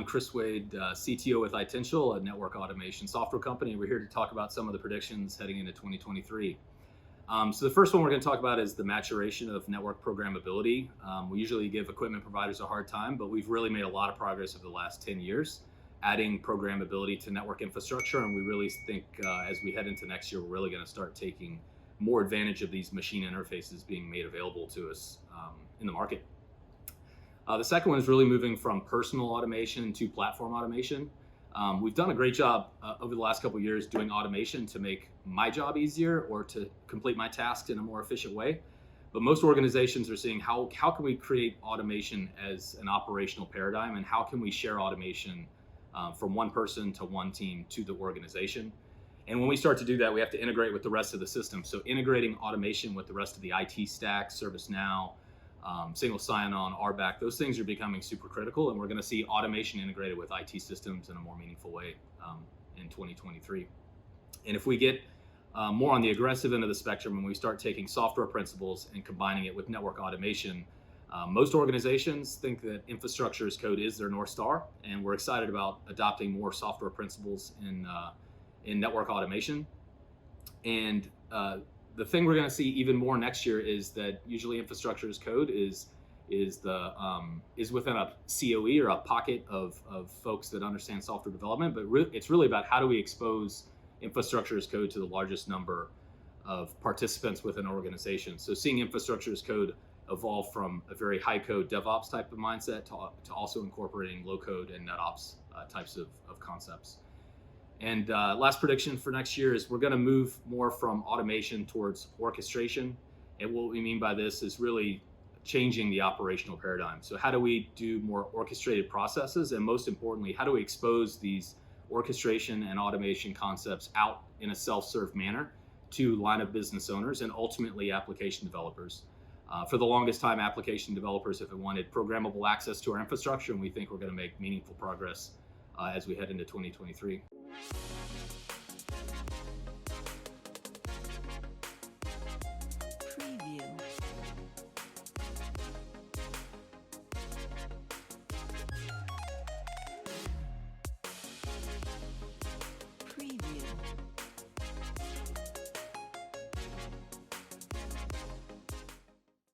Chris Wade, CTO with Itential, a network automation software company. We're here to talk about some of the predictions heading into 2023. So the first one we're going to talk about is the maturation of network programmability. We usually give equipment providers a hard time, but we've really made a lot of progress over the last 10 years, adding programmability to network infrastructure. And we really think as we head into next year, we're really going to start taking more advantage of these machine interfaces being made available to us in the market. The second one is really moving from personal automation to platform automation. We've done a great job over the last couple of years doing automation to make my job easier or to complete my tasks in a more efficient way. But most organizations are seeing how can we create automation as an operational paradigm, and how can we share automation from one person to one team to the organization. And when we start to do that, we have to integrate with the rest of the system. So integrating automation with the rest of the IT stack, ServiceNow, single sign-on, RBAC, those things are becoming super critical, and we're going to see automation integrated with IT systems in a more meaningful way in 2023. And if we get more on the aggressive end of the spectrum, and we start taking software principles and combining it with network automation, most organizations think that infrastructure as code is their North Star, and we're excited about adopting more software principles in network automation. And the thing we're going to see even more next year is that usually infrastructure as code is within a COE or a pocket of folks that understand software development, but it's really about how do we expose infrastructure as code to the largest number of participants within an organization. So seeing infrastructure as code evolve from a very high code DevOps type of mindset to also incorporating low code and NetOps types of concepts. And last prediction for next year is we're going to move more from automation towards orchestration. And what we mean by this is really changing the operational paradigm. So how do we do more orchestrated processes? And most importantly, how do we expose these orchestration and automation concepts out in a self-serve manner to line of business owners and ultimately application developers? For the longest time, application developers have wanted programmable access to our infrastructure, and we think we're going to make meaningful progress as we head into 2023.